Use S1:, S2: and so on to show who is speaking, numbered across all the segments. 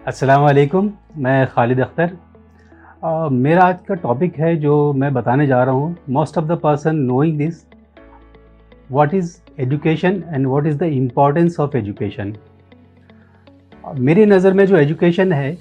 S1: अस्सलाम वालेकुम। मैं खालिद अख्तर। मेरा आज का टॉपिक है जो मैं बताने जा रहा हूँ। Most of the person knowing this, what is education and what is the importance of education. मेरी नज़र में जो एजुकेशन है,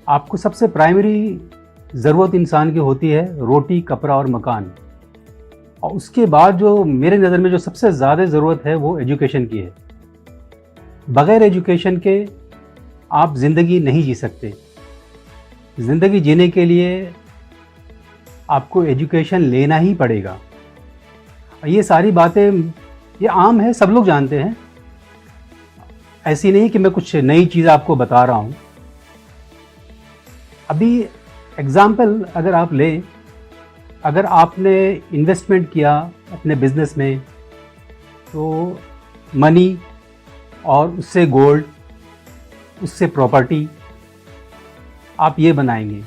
S1: आपको सबसे प्राइमरी ज़रूरत इंसान की होती है रोटी, कपड़ा और मकान। और उसके बाद जो मेरे नज़र में जो सबसे ज़्यादा ज़रूरत है वो एजुकेशन की है। बग़ैर एजुकेशन के आप ज़िंदगी नहीं जी सकते। ज़िंदगी जीने के लिए आपको एजुकेशन लेना ही पड़ेगा। ये सारी बातें ये आम है, सब लोग जानते हैं। ऐसी नहीं कि मैं कुछ नई चीज़ आपको बता रहा हूँ। अभी एग्ज़ाम्पल अगर आप लें, अगर आपने इन्वेस्टमेंट किया अपने बिज़नेस में, तो मनी और उससे गोल्ड, उससे प्रॉपर्टी, आप ये बनाएंगे।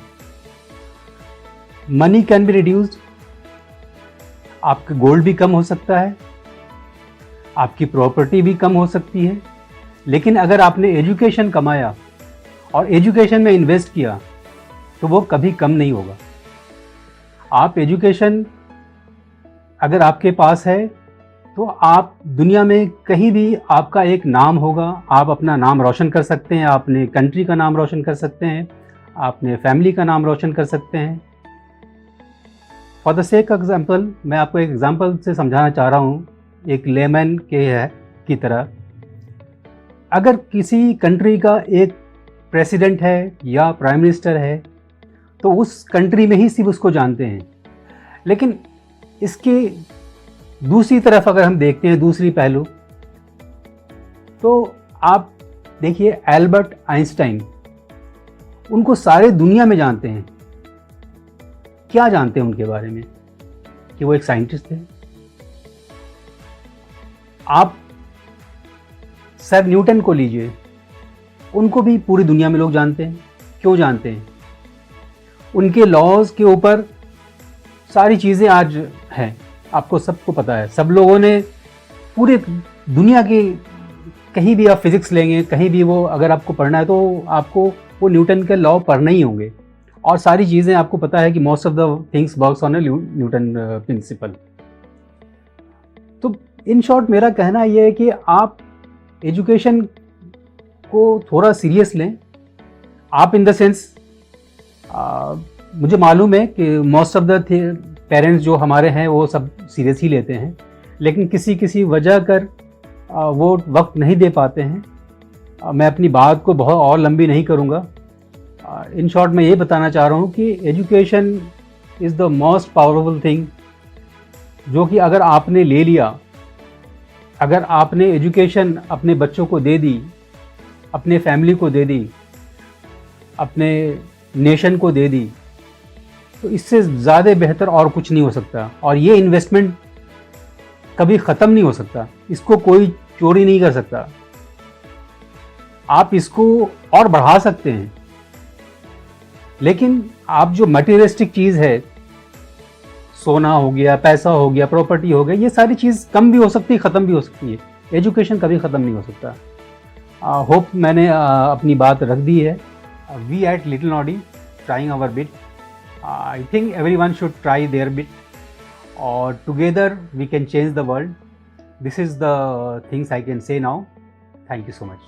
S1: मनी कैन बी रिड्यूस्ड, आपका गोल्ड भी कम हो सकता है, आपकी प्रॉपर्टी भी कम हो सकती है। लेकिन अगर आपने एजुकेशन कमाया और एजुकेशन में इन्वेस्ट किया तो वो कभी कम नहीं होगा। आप एजुकेशन अगर आपके पास है तो आप दुनिया में कहीं भी आपका एक नाम होगा, आप अपना नाम रोशन कर सकते हैं, आप अपने कंट्री का नाम रोशन कर सकते हैं, आप अपने फैमिली का नाम रोशन कर सकते हैं। फॉर द सेक एग्जाम्पल, मैं आपको एक एग्जाम्पल से समझाना चाह रहा हूँ, एक लेमन की तरह। अगर किसी कंट्री का एक प्रेसिडेंट है या प्राइम मिनिस्टर है तो उस कंट्री में ही सिर्फ उसको जानते हैं। लेकिन इसके दूसरी तरफ अगर हम देखते हैं, दूसरी पहलू, तो आप देखिए एल्बर्ट आइंस्टाइन, उनको सारे दुनिया में जानते हैं। क्या जानते हैं उनके बारे में? कि वो एक साइंटिस्ट थे। आप सर न्यूटन को लीजिए, उनको भी पूरी दुनिया में लोग जानते हैं। क्यों जानते हैं? उनके लॉज के ऊपर सारी चीज़ें आज हैं, आपको सबको पता है। सब लोगों ने पूरे दुनिया की, कहीं भी आप फिज़िक्स लेंगे, कहीं भी वो अगर आपको पढ़ना है तो आपको वो न्यूटन के लॉ पढ़ने ही होंगे। और सारी चीज़ें आपको पता है कि most of the things works on a Newton principle. तो इन शॉर्ट मेरा कहना ये है कि आप एजुकेशन को थोड़ा सीरियस लें। आप इन द सेंस, मुझे मालूम है कि मोस्ट ऑफ द पेरेंट्स जो हमारे हैं वो सब सीरियस ही लेते हैं, लेकिन किसी किसी वजह कर वो वक्त नहीं दे पाते हैं। मैं अपनी बात को बहुत और लंबी नहीं करूँगा। इन शॉर्ट मैं ये बताना चाह रहा हूँ कि education is the most powerful thing, जो कि अगर आपने ले लिया, अगर आपने एजुकेशन अपने बच्चों को दे दी, अपने फैमिली को दे दी, अपने नेशन को दे दी, तो इससे ज़्यादा बेहतर और कुछ नहीं हो सकता। और ये इन्वेस्टमेंट कभी ख़त्म नहीं हो सकता, इसको कोई चोरी नहीं कर सकता। आप इसको और बढ़ा सकते हैं, लेकिन आप जो मटेरियलिस्टिक चीज़ है, सोना हो गया, पैसा हो गया, प्रॉपर्टी हो गया, ये सारी चीज़ कम भी हो सकती है, ख़त्म भी हो सकती है। एजुकेशन कभी ख़त्म नहीं हो सकता। होप मैंने अपनी बात रख दी है। We at Little Noddy trying our bit. I think everyone should try their bit, or together we can change the world. This is the things I can say now. Thank you so much.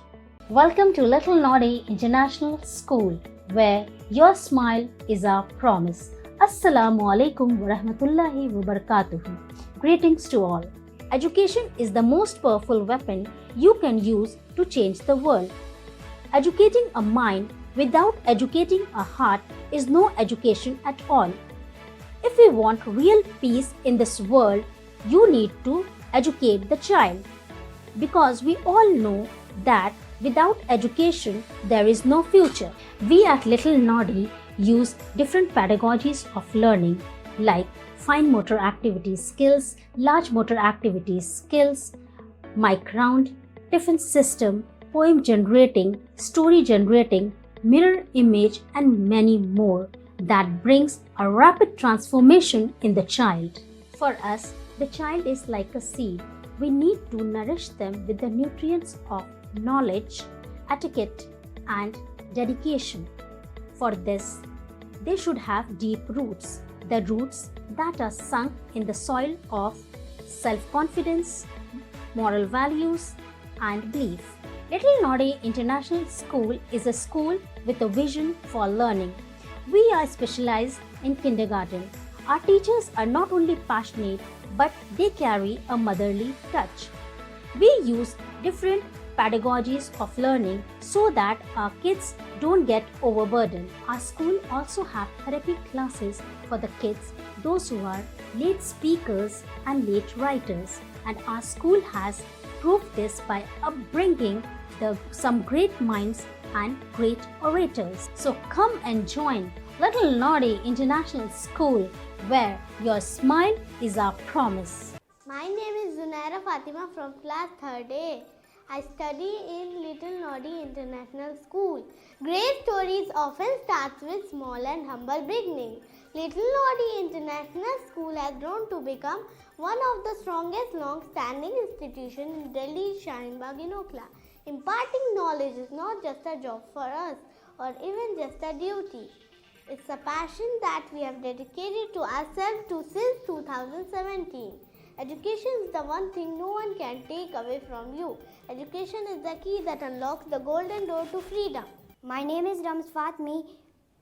S2: Welcome to Little Noddy International School, where your smile is our promise. Assalamu alaikum wa rahmatullahi wa barakatuh. Greetings to all. Education is the most powerful weapon you can use to change the world. Educating a mind without educating a heart is no education at all. If we want real peace in this world, you need to educate the child. Because we all know that without education, there is no future. We at Little Noddy use different pedagogies of learning like fine motor activity skills, large motor activity skills, mic round, tiffin system, poem generating, story generating, mirror image, and many more that brings a rapid transformation in the child. For us, the child is like a seed. We need to nourish them with the nutrients of knowledge, etiquette, and dedication. For this, they should have deep roots, the roots that are sunk in the soil of self-confidence, moral values, and belief. Little Nodi International School is a school with a vision for learning. We are specialized in kindergarten. Our teachers are not only passionate, but they carry a motherly touch. We use different pedagogies of learning so that our kids don't get overburdened. Our school also have therapy classes for the kids, those who are late speakers and late writers. And our school has proved this by upbringing some great minds and great orators. So come and join Little Nodi International School, where your smile is our promise.
S3: My name is Zunaira Fatima from class 3rd A. I study in Little Nodi International School. Great stories often starts with small and humble beginning. Little Nodi International School has grown to become one of the strongest long-standing institutions in Delhi, Shaheen Bagh in Okhla. Imparting knowledge is not just a job for us or even just a duty. It's a passion that we have dedicated to ourselves since 2017. Education is the one thing no one can take away from you. Education is the key that unlocks the golden door to freedom.
S4: My name is Rams Fatmi.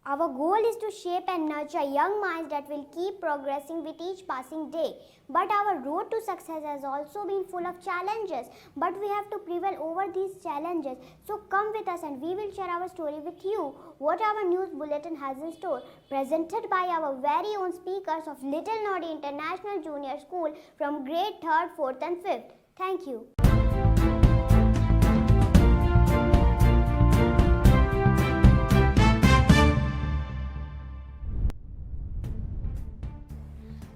S4: Our goal is to shape and nurture young minds that will keep progressing with each passing day. But our road to success has also been full of challenges. But we have to prevail over these challenges. So come with us and we will share our story with you. What our news bulletin has in store. Presented by our very own speakers of Little Nodi International Junior School from grade 3rd, 4th and 5th. Thank you.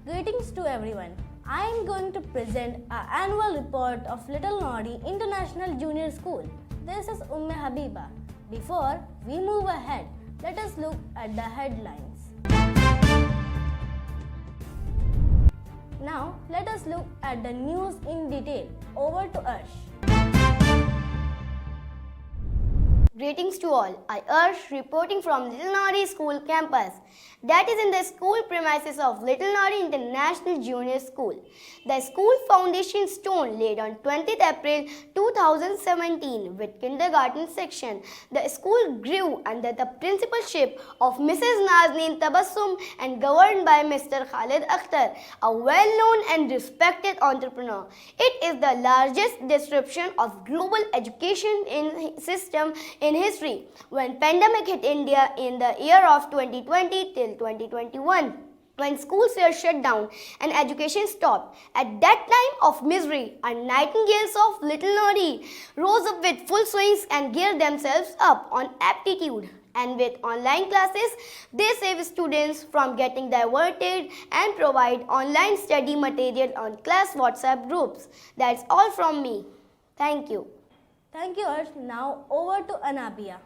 S3: Greetings to everyone. I am going to present our annual report of Little Nodi International Junior School. This is Umme Habiba. Before we move ahead, let us look at the headlines. Now, let us look at the news in detail. Over to Arsh.
S4: Greetings to all. I Arsh reporting from Little Nodi School campus. That is in the school premises of Little Nodi International Junior School. The school foundation stone laid on 20th April 2017 with kindergarten section. The school grew under the principalship of Mrs. Nazneen Tabassum and governed by Mr. Khalid Akhtar, a well-known and respected entrepreneur. It is the largest disruption of global education system in history when pandemic hit India in the year of 2020 till 2021. When schools were shut down and education stopped, at that time of misery, our nightingales of Little Nodi rose up with full swings and geared themselves up on aptitude. And with online classes, they save students from getting diverted and provide online study material on class WhatsApp groups. That's all from me. Thank you.
S3: Thank you, Arsh. Now over to Anabia.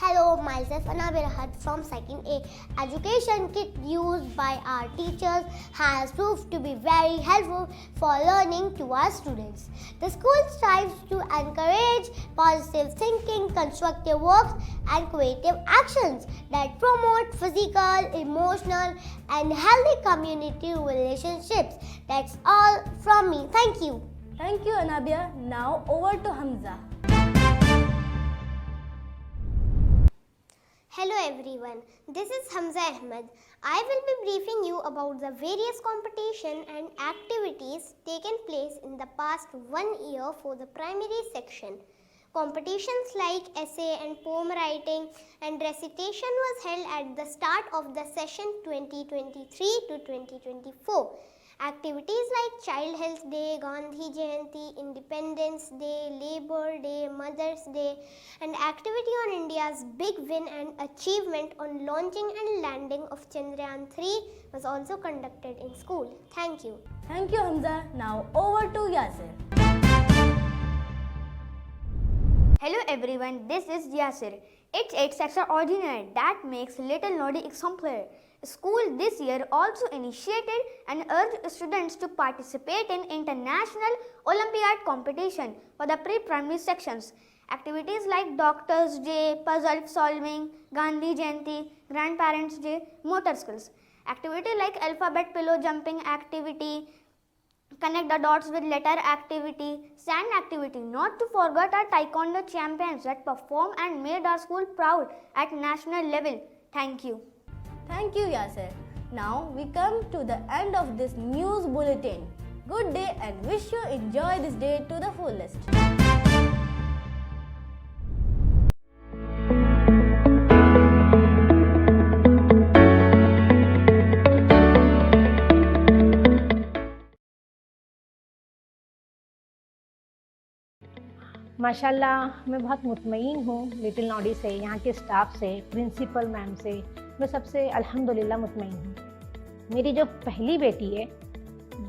S4: Hello, myself Anabir Rahat from 2nd A. Education kit used by our teachers has proved to be very helpful for learning to our students. The school strives to encourage positive thinking, constructive works and creative actions that promote physical, emotional and healthy community relationships. That's all from me. Thank you.
S3: Thank you, Anabia. Now over to Hamza.
S4: Hello everyone, this is Hamza Ahmed. I will be briefing you about the various competition and activities taken place in the past 1 year for the primary section. Competitions like essay and poem writing and recitation was held at the start of the session 2023 to 2024. Activities like Child Health Day, Gandhi Jayanti, Independence Day, Labour Day, Mother's Day and activity on India's big win and achievement on launching and landing of Chandrayaan 3 was also conducted in school. Thank you.
S3: Thank you, Hamza. Now over to Yasir.
S5: Hello everyone, this is Yasir. It's extraordinary that makes Little Nodi exemplary. School this year also initiated and urged students to participate in international Olympiad competition for the pre-primary sections. Activities like Doctor's Day, puzzle solving, Gandhi Jayanti, Grandparents' Day, motor skills. Activity like alphabet pillow jumping activity, connect the dots with letter activity, sand activity, not to forget our taekwondo champions that performed and made our school proud at national level. Thank you.
S4: Thank you, Yasser. Now we come to the end of this news bulletin. Good day and wish you enjoy this day to the fullest.
S6: माशाल्लाह मैं बहुत मुतमईन हूँ little Noddy से, यहाँ के staff से, principal ma'am से। मैं सबसे अल्हम्दुलिल्लाह मुतमईन हूँ। मेरी जो पहली बेटी है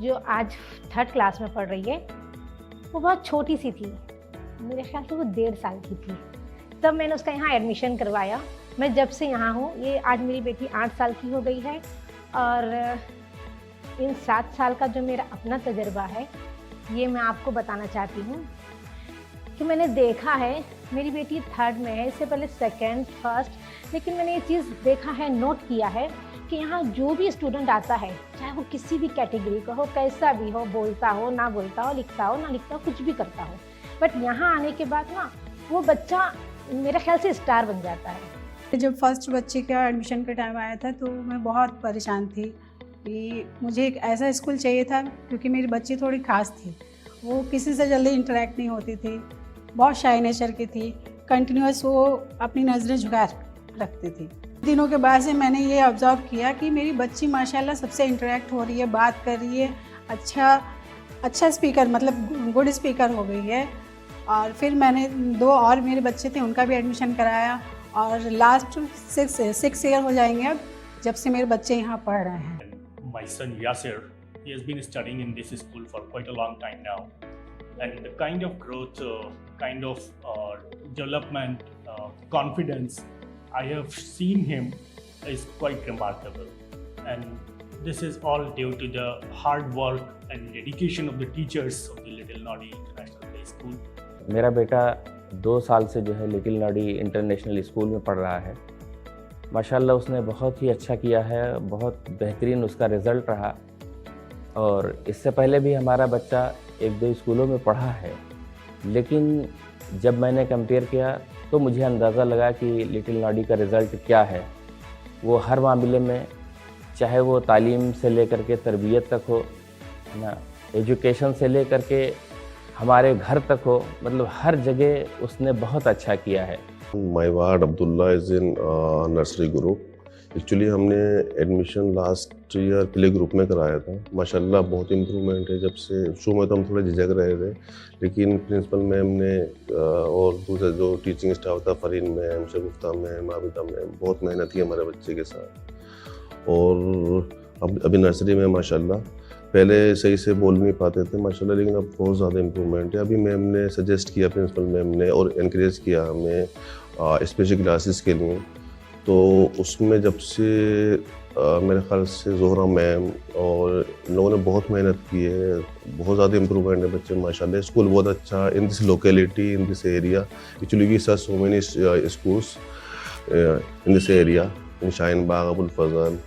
S6: जो आज 3rd क्लास में पढ़ रही है, वो बहुत छोटी सी थी, मेरे ख्याल से वो 1.5 साल की थी। तब मैंने उसका यहाँ एडमिशन करवाया। मैं जब से यहाँ हूँ, ये आज मेरी बेटी 8 साल की हो गई है। और इन 7 साल का जो मेरा अपना तजर्बा है, ये मैं आपको बताना चाहती हूँ कि मैंने देखा है, मेरी बेटी 3rd में है, इससे पहले 2nd, 1st, लेकिन मैंने ये चीज़ देखा है, नोट किया है कि यहाँ जो भी स्टूडेंट आता है, चाहे वो किसी भी कैटेगरी का हो, कैसा भी हो, बोलता हो ना बोलता हो, लिखता हो ना लिखता हो, कुछ भी करता हो, बट यहाँ आने के बाद ना वो बच्चा मेरे ख्याल से स्टार बन जाता है।
S7: जब फर्स्ट बच्चे का एडमिशन का टाइम आया था तो मैं बहुत परेशान थी कि मुझे एक ऐसा स्कूल चाहिए था, क्योंकि मेरी बच्ची थोड़ी ख़ास थी। वो किसी से जल्दी इंटरेक्ट नहीं होती थी, बहुत शाय नेचर की थी, कंटिन्यूस वो अपनी नज़रें झुका रखती थी। दिनों के बाद से मैंने ये ऑब्ज़र्व किया कि मेरी बच्ची माशाल्लाह सबसे इंटरेक्ट हो रही है, बात कर रही है, अच्छा स्पीकर, मतलब गुड स्पीकर हो गई है। और फिर मैंने 2 और मेरे बच्चे थे, उनका भी एडमिशन कराया और लास्ट 6 ईयर हो जाएंगे अब जब से मेरे बच्चे यहाँ पढ़ रहे हैं।
S8: My son Yasser, he has been studying in this school for quite a long time now, and the kind of growth, development, confidence I have seen him is quite remarkable, and this is all due to the hard work and dedication of the teachers of the Little Nodi International Play School.
S9: मेरा बेटा 2 साल से जो है little Noddy international school में पढ़ रहा है। माशाल्लाह उसने बहुत ही अच्छा किया है, बहुत बेहतरीन उसका रिज़ल्ट रहा। और इससे पहले भी हमारा बच्चा 1-2 स्कूलों में पढ़ा है, लेकिन जब मैंने कंपेयर किया तो मुझे अंदाज़ा लगा कि लिटिल नॉडी का रिज़ल्ट क्या है। वो हर मामले में, चाहे वो तालीम से लेकर के तरबियत तक हो ना, एजुकेशन से लेकर के हमारे घर तक हो, मतलब हर जगह उसने बहुत अच्छा किया है।
S10: My ward Abdullah is in nursery group. Actually हमने admission last year play group में कराया था। माशाल्लाह बहुत इम्प्रूवमेंट है। जब से शुरू में तो हम थोड़े झिझक रहे थे, लेकिन प्रिंसिपल मैम ने और दूसरे जो टीचिंग स्टाफ था, फरीन मैम, शगुफ्ता मैम, आबिदा मैम, बहुत मेहनत की हमारे बच्चे के साथ। और अब अभी नर्सरी में माशाल्लाह पहले सही से बोल नहीं पाते थे माशाल्लाह, लेकिन अब बहुत ज़्यादा इम्प्रूवमेंट है। अभी मैम ने सजेस्ट किया, प्रिंसिपल मैम ने, और इनक्रेज किया हमें स्पेशल क्लासेस के लिए। तो उसमें जब से मेरे ख्याल से जोहरा मैम और इन लोगों ने बहुत मेहनत की है, बहुत ज़्यादा इम्प्रूवमेंट है बच्चे माशाल्लाह। स्कूल बहुत अच्छा in this locality, in this area. Actually we saw so many schools in this area, in Shaheen Bagh, Abul Fazal,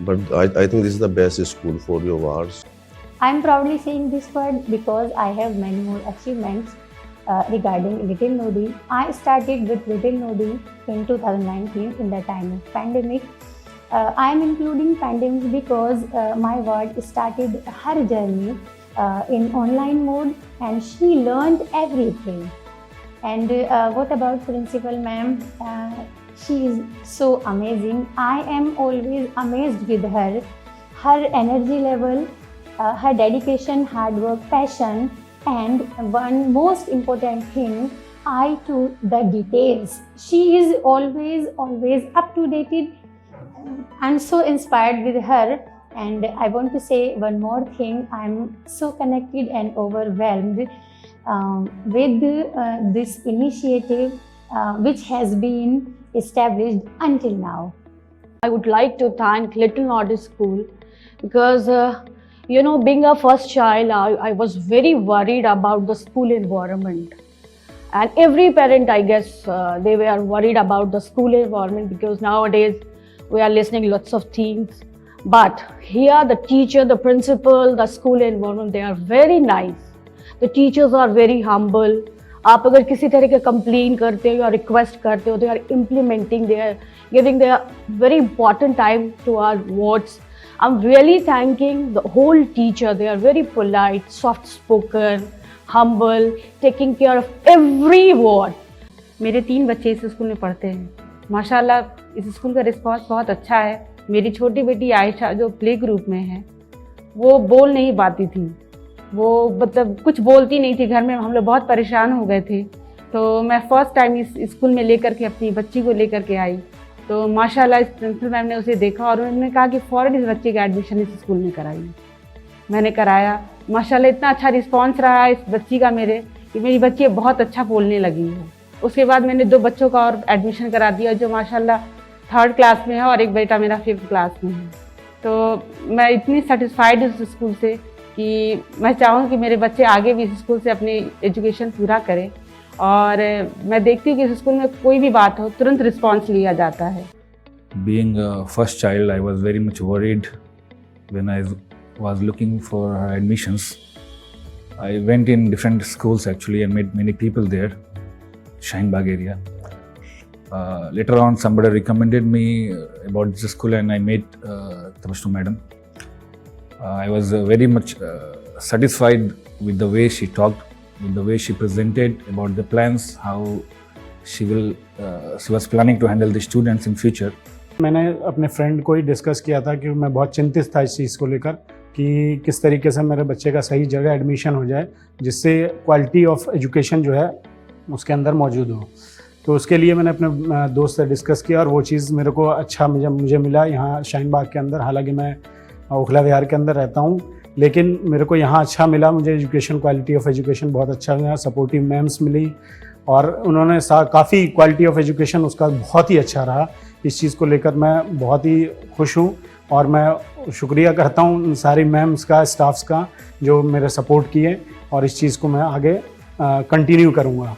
S10: but I think this is the best school for your wards.
S2: I am proudly saying this word because I have many more achievements regarding Little Nodi. I started with Little Nodi in 2019 in the time of pandemic. I am including pandemic because my ward started her journey in online mode and she learned everything. And what about principal ma'am? She is so amazing. I am always amazed with her energy level, her dedication, hard work, passion, and one most important thing, eye to the details. She is always up to date. I'm so inspired with her, and I want to say one more thing. I'm so connected and overwhelmed with this initiative which has been established until now.
S11: I would like to thank Little Nordy School because, being a first child, I was very worried about the school environment. And every parent, I guess, they were worried about the school environment because nowadays we are listening lots of things. But here the teacher, the principal, the school environment, they are very nice. The teachers are very humble. आप अगर किसी तरह के complain करते हो या request करते हो, they are implementing, they are giving their very important time to our wards. I'm really thanking the whole teacher. They are very polite, soft spoken, humble, taking care of every ward.
S6: मेरे 3 बच्चे इस school में पढ़ते हैं। माशाल्लाह इस school का response बहुत अच्छा है। मेरी छोटी बेटी आयशा जो प्ले ग्रुप में है, वो बोल नहीं पाती थी, वो मतलब कुछ बोलती नहीं थी। घर में हम लोग बहुत परेशान हो गए थे, तो मैं फर्स्ट टाइम इस स्कूल में लेकर के अपनी बच्ची को लेकर के आई। तो माशाल्लाह इस प्रिंसिपल मैम ने उसे देखा और उन्होंने कहा कि फ़ौरन इस बच्चे का एडमिशन इस स्कूल में कराइए। मैंने कराया। माशाल्लाह इतना अच्छा रिस्पांस रहा इस बच्ची का मेरे कि मेरी बच्ची बहुत अच्छा बोलने लगी है। उसके बाद मैंने 2 बच्चों का और एडमिशन करा दिया जो माशाल्लाह 3rd क्लास में है और एक बेटा मेरा 5th क्लास में है। तो मैं इतनी सेटिस्फाइड हूँ इस स्कूल से कि मैं चाहूँ कि मेरे बच्चे आगे भी इस स्कूल से अपनी एजुकेशन पूरा करें। और मैं देखती हूँ कि इस स्कूल में कोई भी बात हो तुरंत रिस्पांस लिया जाता है।
S12: Being a first child, I was very much worried when I was looking for admissions. I went in different schools actually and met many people there, Shaheen area. Later on, somebody recommended me about this school and I met Tabashum madam. I was very much satisfied with the way she talked, with the way she presented about the plans, how she was planning to handle the students in future.
S8: मैंने अपने friend को ही discuss किया था कि मैं बहुत चिंतित था इस चीज़ को लेकर कि किस तरीके से मेरे बच्चे का सही जगह एडमिशन हो जाए जिससे क्वालिटी ऑफ एजुकेशन जो है उसके अंदर मौजूद हो। तो उसके लिए मैंने अपने दोस्त से डिस्कस किया और वो चीज़ मेरे को अच्छा मुझे मिला यहाँ शाहीन बाग के अंदर। हालांकि मैं ओखला विहार के अंदर रहता हूँ, लेकिन मेरे को यहाँ अच्छा मिला। मुझे एजुकेशन, क्वालिटी ऑफ एजुकेशन बहुत अच्छा मिला। सपोर्टिव मैम्स मिली और उन्होंने काफ़ी क्वालिटी ऑफ एजुकेशन उसका बहुत ही अच्छा रहा। इस चीज़ को लेकर मैं बहुत ही खुश हूँ और मैं शुक्रिया करता हूँ उन सारी मैम्स का, स्टाफ्स का जो मेरे सपोर्ट किए और इस चीज़ को मैं आगे कंटिन्यू करूँगा।